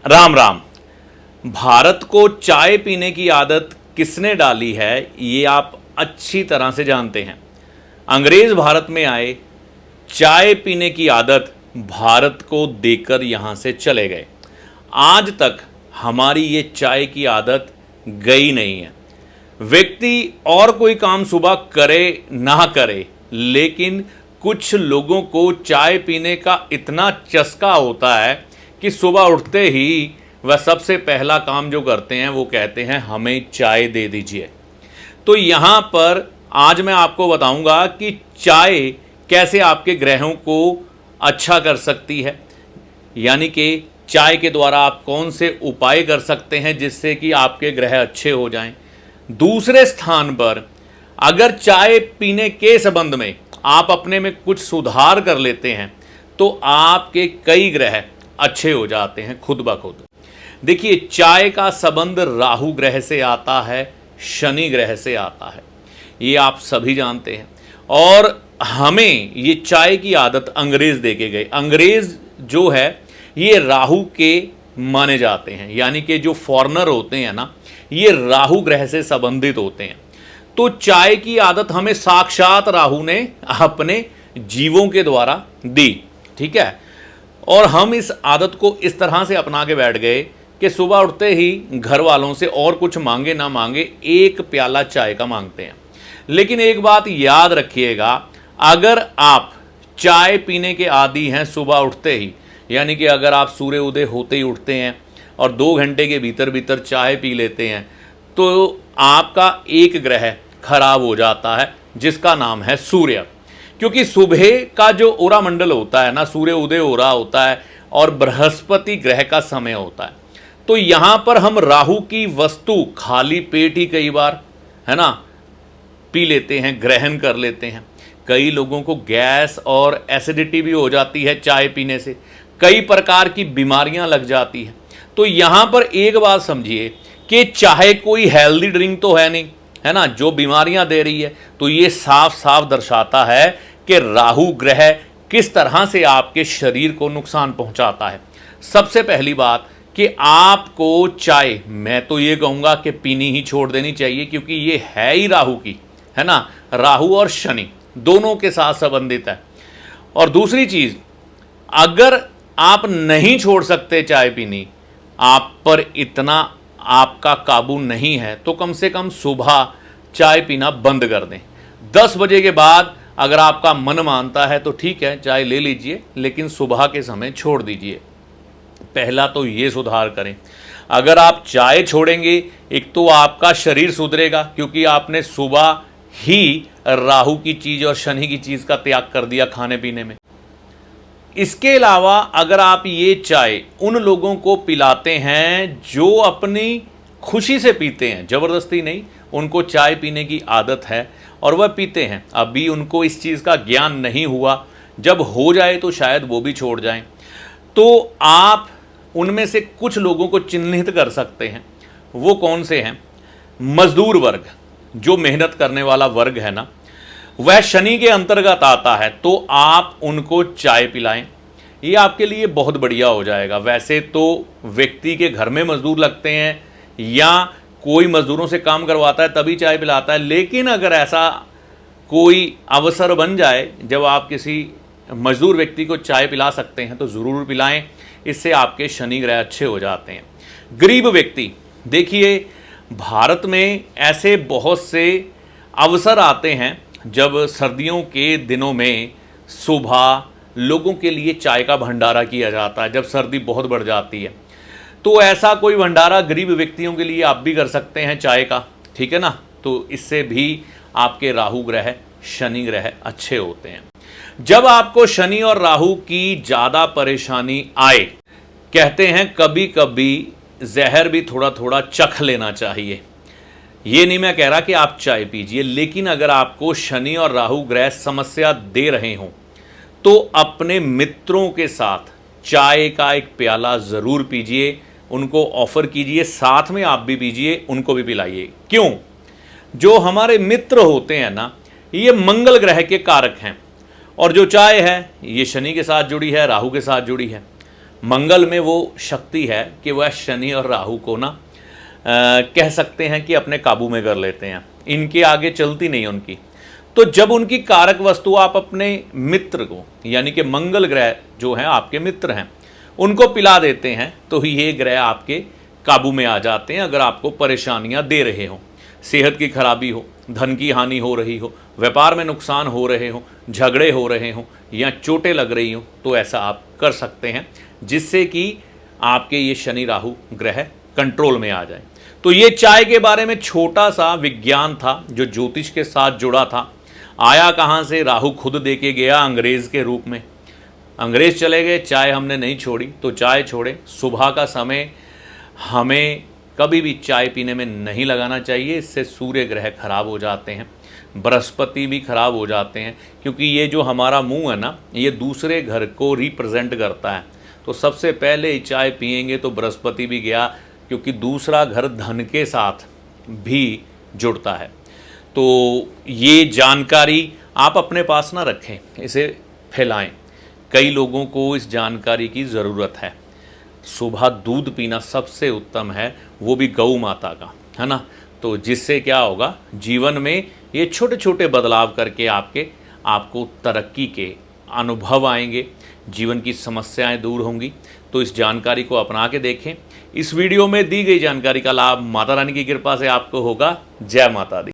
राम राम। भारत को चाय पीने की आदत किसने डाली है, ये आप अच्छी तरह से जानते हैं। अंग्रेज भारत में आए, चाय पीने की आदत भारत को देकर यहाँ से चले गए। आज तक हमारी ये चाय की आदत गई नहीं है। व्यक्ति और कोई काम सुबह करे ना करे, लेकिन कुछ लोगों को चाय पीने का इतना चस्का होता है कि सुबह उठते ही वह सबसे पहला काम जो करते हैं वो कहते हैं हमें चाय दे दीजिए। तो यहाँ पर आज मैं आपको बताऊंगा कि चाय कैसे आपके ग्रहों को अच्छा कर सकती है, यानी कि चाय के द्वारा आप कौन से उपाय कर सकते हैं जिससे कि आपके ग्रह अच्छे हो जाएं। दूसरे स्थान पर अगर चाय पीने के संबंध में आप अपने में कुछ सुधार कर लेते हैं तो आपके कई ग्रह अच्छे हो जाते हैं खुद ब खुद। देखिए, चाय का संबंध राहु ग्रह से आता है, शनि ग्रह से आता है, ये आप सभी जानते हैं। और हमें ये चाय की आदत अंग्रेज दे के गए। अंग्रेज जो है ये राहु के माने जाते हैं, यानी कि जो फॉरेनर होते हैं ना, ये राहु ग्रह से संबंधित होते हैं। तो चाय की आदत हमें साक्षात राहु ने अपने जीवों के द्वारा दी, ठीक है। और हम इस आदत को इस तरह से अपना के बैठ गए कि सुबह उठते ही घर वालों से और कुछ मांगे ना मांगे एक प्याला चाय का मांगते हैं। लेकिन एक बात याद रखिएगा, अगर आप चाय पीने के आदी हैं सुबह उठते ही, यानी कि अगर आप सूर्य उदय होते ही उठते हैं और 2 घंटे के भीतर भीतर चाय पी लेते हैं, तो आपका एक ग्रह खराब हो जाता है जिसका नाम है सूर्य। क्योंकि सुबह का जो उरा मंडल होता है ना, सूर्य उदय हो रहा होता है और बृहस्पति ग्रह का समय होता है। तो यहाँ पर हम राहु की वस्तु खाली पेट ही कई बार, है ना, पी लेते हैं, ग्रहण कर लेते हैं। कई लोगों को गैस और एसिडिटी भी हो जाती है चाय पीने से, कई प्रकार की बीमारियां लग जाती हैं। तो यहाँ पर एक बात समझिए कि चाहे कोई हेल्दी ड्रिंक तो है नहीं, है ना, जो बीमारियां दे रही है। तो ये साफ साफ दर्शाता है कि राहु ग्रह किस तरह से आपके शरीर को नुकसान पहुंचाता है। सबसे पहली बात कि आपको चाय, मैं तो ये कहूँगा कि पीनी ही छोड़ देनी चाहिए, क्योंकि ये है ही राहु की, है ना, राहु और शनि दोनों के साथ संबंधित है। और दूसरी चीज़, अगर आप नहीं छोड़ सकते चाय पीनी, आप पर इतना आपका काबू नहीं है, तो कम से कम सुबह चाय पीना बंद कर दें। 10 बजे के बाद अगर आपका मन मानता है तो ठीक है, चाय ले लीजिए, लेकिन सुबह के समय छोड़ दीजिए। पहला तो ये सुधार करें। अगर आप चाय छोड़ेंगे, एक तो आपका शरीर सुधरेगा, क्योंकि आपने सुबह ही राहु की चीज़ और शनि की चीज़ का त्याग कर दिया खाने पीने में। इसके अलावा अगर आप ये चाय उन लोगों को पिलाते हैं जो अपनी खुशी से पीते हैं, ज़बरदस्ती नहीं, उनको चाय पीने की आदत है और वह पीते हैं, अभी उनको इस चीज़ का ज्ञान नहीं हुआ, जब हो जाए तो शायद वो भी छोड़ जाएं, तो आप उनमें से कुछ लोगों को चिन्हित कर सकते हैं। वो कौन से हैं? मजदूर वर्ग, जो मेहनत करने वाला वर्ग है ना, वह शनि के अंतर्गत आता है, तो आप उनको चाय पिलाएं, ये आपके लिए बहुत बढ़िया हो जाएगा। वैसे तो व्यक्ति के घर में मजदूर लगते हैं या कोई मजदूरों से काम करवाता है तभी चाय पिलाता है, लेकिन अगर ऐसा कोई अवसर बन जाए जब आप किसी मजदूर व्यक्ति को चाय पिला सकते हैं तो ज़रूर पिलाएं, इससे आपके शनि ग्रह अच्छे हो जाते हैं। गरीब व्यक्ति, देखिए भारत में ऐसे बहुत से अवसर आते हैं जब सर्दियों के दिनों में सुबह लोगों के लिए चाय का भंडारा किया जाता है, जब सर्दी बहुत बढ़ जाती है। तो ऐसा कोई भंडारा गरीब व्यक्तियों के लिए आप भी कर सकते हैं चाय का, ठीक है ना। तो इससे भी आपके राहु ग्रह, शनि ग्रह अच्छे होते हैं। जब आपको शनि और राहु की ज़्यादा परेशानी आए, कहते हैं कभी कभी जहर भी थोड़ा थोड़ा चख लेना चाहिए। ये नहीं मैं कह रहा कि आप चाय पीजिए, लेकिन अगर आपको शनि और राहु ग्रह समस्या दे रहे हों तो अपने मित्रों के साथ चाय का एक प्याला ज़रूर पीजिए, उनको ऑफ़र कीजिए, साथ में आप भी पीजिए, उनको भी पिलाइए। क्यों? जो हमारे मित्र होते हैं ना, ये मंगल ग्रह के कारक हैं। और जो चाय है ये शनि के साथ जुड़ी है, राहु के साथ जुड़ी है। मंगल में वो शक्ति है कि वह शनि और राहु को ना कह सकते हैं कि अपने काबू में कर लेते हैं, इनके आगे चलती नहीं उनकी। तो जब उनकी कारक वस्तु आप अपने मित्र को, यानी कि मंगल ग्रह जो है आपके मित्र हैं, उनको पिला देते हैं तो ये ग्रह आपके काबू में आ जाते हैं। अगर आपको परेशानियां दे रहे हो, सेहत की खराबी हो, धन की हानि हो रही हो, व्यापार में नुकसान हो रहे हो, झगड़े हो रहे हो या चोटें लग रही हो, तो ऐसा आप कर सकते हैं जिससे कि आपके ये शनि राहु ग्रह कंट्रोल में आ जाए। तो ये चाय के बारे में छोटा सा विज्ञान था जो ज्योतिष के साथ जुड़ा था। आया कहाँ से? राहु खुद दे के गया अंग्रेज के रूप में। अंग्रेज चले गए, चाय हमने नहीं छोड़ी तो चाय छोड़े। सुबह का समय हमें कभी भी चाय पीने में नहीं लगाना चाहिए, इससे सूर्य ग्रह खराब हो जाते हैं, बृहस्पति भी खराब हो जाते हैं, क्योंकि ये जो हमारा मुंह है ना, ये दूसरे घर को रिप्रेजेंट करता है। तो सबसे पहले ही चाय पिएंगे तो बृहस्पति भी गया, क्योंकि दूसरा घर धन के साथ भी जुड़ता है। तो ये जानकारी आप अपने पास ना रखें, इसे फैलाएं। कई लोगों को इस जानकारी की ज़रूरत है। सुबह दूध पीना सबसे उत्तम है, वो भी गौ माता का, है ना। तो जिससे क्या होगा, जीवन में ये छोटे छोटे बदलाव करके आपको तरक्की के अनुभव आएंगे, जीवन की समस्याएं दूर होंगी। तो इस जानकारी को अपना के देखें। इस वीडियो में दी गई जानकारी का लाभ माता रानी की कृपा से आपको होगा। जय माता दी।